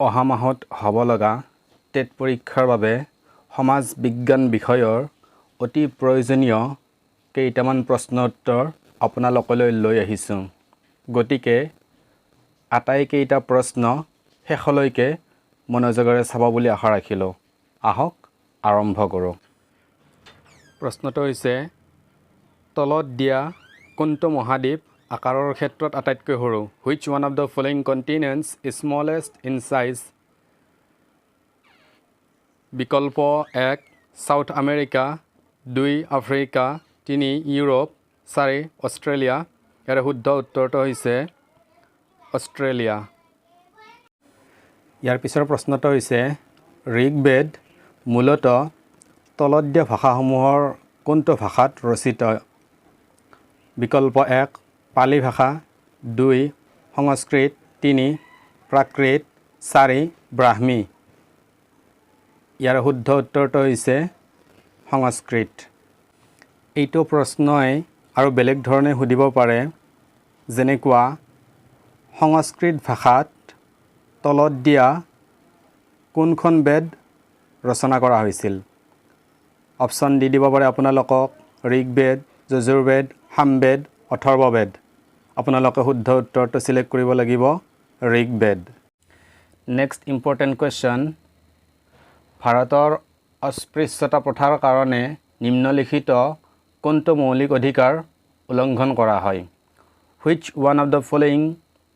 অহা মাহত হ'ব লগা টেট পৰীক্ষাৰ বাবে সমাজ বিজ্ঞান বিষয়ৰ অতি প্ৰয়োজনীয় কেইটামান প্ৰশ্ন উত্তৰ আপোনালোকলৈ লৈ আহিছোঁ। গতিকে আটাইকেইটা প্ৰশ্ন শেষলৈকে মনোযোগেৰে চাব বুলি আশা ৰাখিলোঁ। আহক আৰম্ভ কৰোঁ। প্ৰশ্নটো হৈছে তলত দিয়া কোনটো মহাদ্বীপ আকাৰৰ ক্ষেত্ৰত আটাইতকৈ সৰু? Which one of the following continents is smallest in size? বিকল্প 1 South America, 2 Africa, 3 Europe, 4 Australia. ইয়াৰ শুদ্ধ উত্তৰটো হৈছে অষ্ট্ৰেলিয়া। ইয়াৰ পিছৰ প্ৰশ্নটো হৈছে ঋগ্বেদ মূলতঃ তলত দিয়া ভাষাসমূহৰ কোনটো ভাষাত ৰচিত? বিকল্প 1 পালি ভাষা, 2 সংস্কৃত, 3 প্ৰাকৃত, 4 ব্ৰাহ্মী। ইয়াৰ শুদ্ধ উত্তৰটো হৈছে সংস্কৃত। এইটো প্ৰশ্নই আৰু বেলেগ ধৰণে সুধিব পাৰে, যেনেকুৱা সংস্কৃত ভাষাত তলত দিয়া কোনখন বেদ ৰচনা কৰা হৈছিল? অপশ্যন দি দিব পাৰে আপোনালোকক ঋগ্বেদ, যজুৰ্বেদ, সামবেদ, অথৰ্ববেদ। আপোনালোকে শুদ্ধ উত্তৰটো চিলেক্ট কৰিব লাগিব ঋগ্বেদ। নেক্সট ইম্পৰ্টেণ্ট কুৱেশ্যন, ভাৰতৰ অস্পৃশ্যতা প্ৰথাৰ কাৰণে নিম্নলিখিত কোনটো মৌলিক অধিকাৰ উলংঘন কৰা হয়? Which one of the following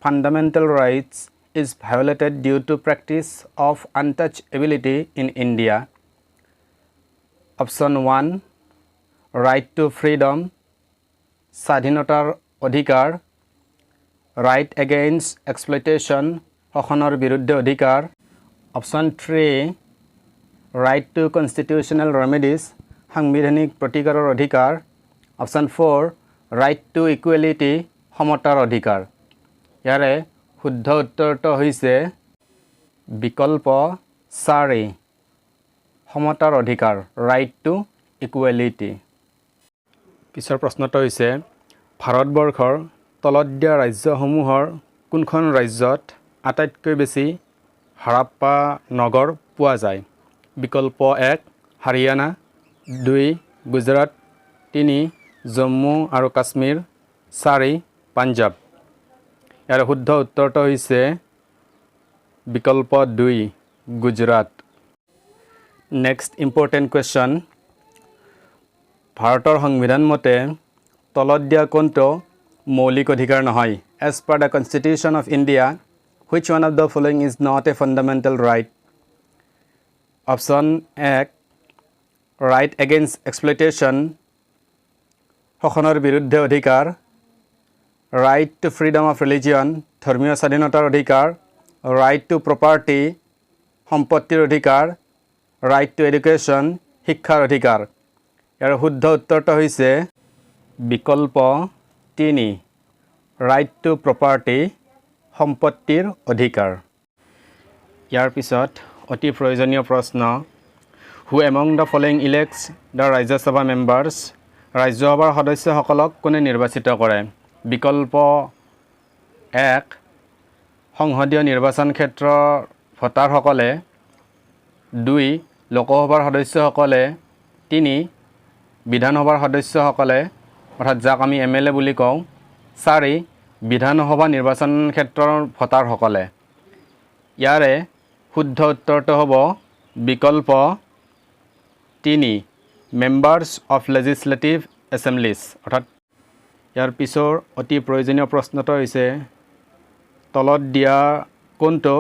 fundamental rights is violated due to practice of untouchability in India? Option 1 right to freedom, স্বাধীনতাৰ অধিকাৰ, right against exploitation, শোষণৰ বিৰুদ্ধে অধিকাৰ। Option 3 right to constitutional remedies, সাংবিধানিক প্ৰতিকাৰৰ অধিকাৰ। Option 4 right to equality, সমতাৰ অধিকাৰ। ইয়াৰে শুদ্ধ উত্তৰটো হৈছে বিকল্প 4 সমতাৰ অধিকাৰ, right to equality। পিছৰ প্ৰশ্নটো হৈছে ভাৰতবৰ্ষৰ তলত দিয়া ৰাজ্যসমূহৰ কোনখন ৰাজ্যত আটাইতকৈ বেছি হাৰাপ্পা নগৰ পোৱা যায়? বিকল্প 1 হাৰিয়ানা, 2 গুজৰাট, 3 জম্মু আৰু কাশ্মীৰ, 4 পাঞ্জাৱ। ইয়াৰ শুদ্ধ উত্তৰটো হৈছে বিকল্প 2 গুজৰাট। নেক্সট ইম্পৰ্টেণ্ট কুৱেশ্যন, ভাৰতৰ সংবিধান মতে তলত দিয়া কোনটো মৌলিক অধিকাৰ নহয়? As per the Constitution of India, which one of the following is not a fundamental right? Option 1 right against exploitation, শোষণৰ বিৰুদ্ধে অধিকাৰ, right to freedom of religion, ধৰ্মীয় স্বাধীনতাৰ অধিকাৰ, right to property, সম্পত্তিৰ অধিকাৰ, right to education, শিক্ষাৰ অধিকাৰ। ইয়াৰ শুদ্ধ উত্তৰটো হৈছে বিকল্প 3 right to property, সম্পত্তিৰ অধিকাৰ। ইয়াৰ পিছত অতি প্ৰয়োজনীয় প্ৰশ্ন, who among the following elects the Rajya Sabha Members? ৰাজ্যসভাৰ সদস্যসকলক কোনে নিৰ্বাচিত কৰে? বিকল্প 1 সংসদীয় নিৰ্বাচন ক্ষেত্ৰৰ ভোটাৰসকলে, 2 লোকসভাৰ সদস্যসকলে, 3 বিধানসভাৰ সদস্যসকলে অৰ্থাৎ যাক আমি MLA বুলি কওঁ, 4 বিধানসভা নিৰ্বাচন ক্ষেত্ৰৰ ভোটাৰসকলে। ইয়াৰে শুদ্ধ উত্তৰটো হ'ব বিকল্প 3 মেম্বাৰ্ছ অফ লেজিছলেটিভ এছেম্বলিজ। অৰ্থাৎ ইয়াৰ পিছৰ অতি প্ৰয়োজনীয় প্ৰশ্নটো হৈছে তলত দিয়া কোনটো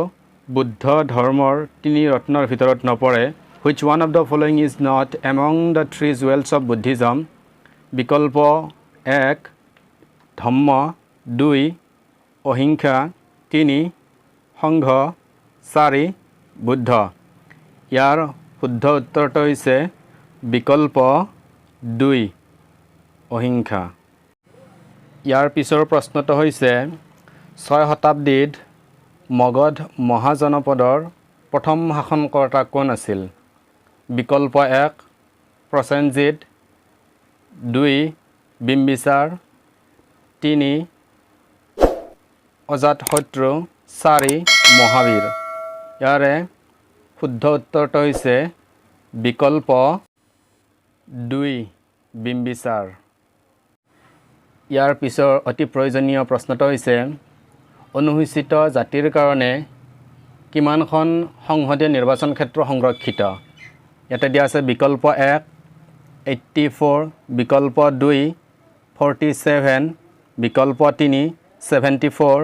বুদ্ধ ধৰ্মৰ 3 ৰত্নৰ ভিতৰত নপৰে? Which one of the following is not among the 3 jewels of Buddhism? বিকল্প 1 ধম্ম, 2 অহিংসা, 3 সংঘ, 4 বুদ্ধ। ইয়াৰ শুদ্ধ উত্তৰটো হৈছে বিকল্প 2 অহিংসা। ইয়াৰ পিছৰ প্ৰশ্নটো হৈছে 6 শতাব্দীত মগধ মহাজনপদৰ প্ৰথম শাসনকৰ্তা কোন আছিল? বিকল্প 1 প্ৰসেনজিৎ, 2 বিম্বিসাৰ, 3 অজাতশত্ৰু, 4 মহাবীৰ। ইয়াৰে শুদ্ধ উত্তৰটো হৈছে বিকল্প 2 বিম্বিসাৰ। ইয়াৰ পিছৰ অতি প্ৰয়োজনীয় প্ৰশ্নটো হৈছে অনুসূচিত জাতিৰ কাৰণে কিমানখন সংসদীয় নিৰ্বাচন ক্ষেত্ৰ সংৰক্ষিত। ইয়াতে দিয়া আছে বিকল্প 1 84, বিকল্প 2 47, বিকল্প 3 74,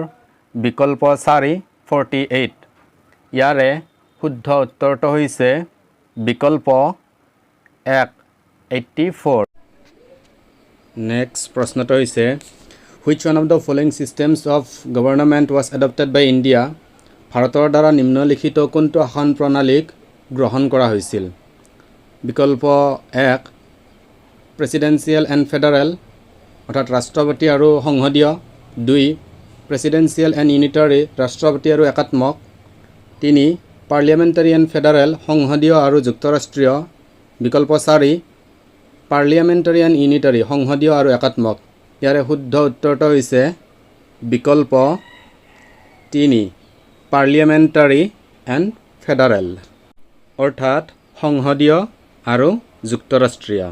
বিকল্প 4 48। ইয়াৰে শুদ্ধ উত্তৰটো হৈছে বিকল্প 1 84। নেক্সট প্ৰশ্নটো হৈছে which one of the following systems of government was adopted by India? ভাৰতৰ দ্বাৰা নিম্নলিখিত কোনটো শাসন প্ৰণালীক গ্ৰহণ কৰা হৈছিল। বিকল্প 1 প্ৰেচিডেন্সিয়েল এণ্ড ফেডাৰেল অৰ্থাৎ ৰাষ্ট্ৰপতি আৰু সংসদীয়। 2 প্ৰেচিডেন্সিয়েল এণ্ড ইউনিটাৰী ৰাষ্ট্ৰপতি আৰু একাত্মক। 3 পাৰ্লিয়ামেণ্টাৰী এণ্ড ফেডাৰেল সংসদীয় আৰু যুক্তৰাষ্ট্ৰীয়। বিকল্প 4 পাৰ্লিয়ামেণ্টাৰী এণ্ড ইউনিটাৰী সংসদীয় আৰু একাত্মক। ইয়াৰে শুদ্ধ উত্তৰটো হৈছে বিকল্প 3 পাৰ্লিয়ামেণ্টাৰী এণ্ড ফেডাৰেল অৰ্থাৎ সংসদীয় আৰু যুক্তৰাষ্ট্ৰীয়।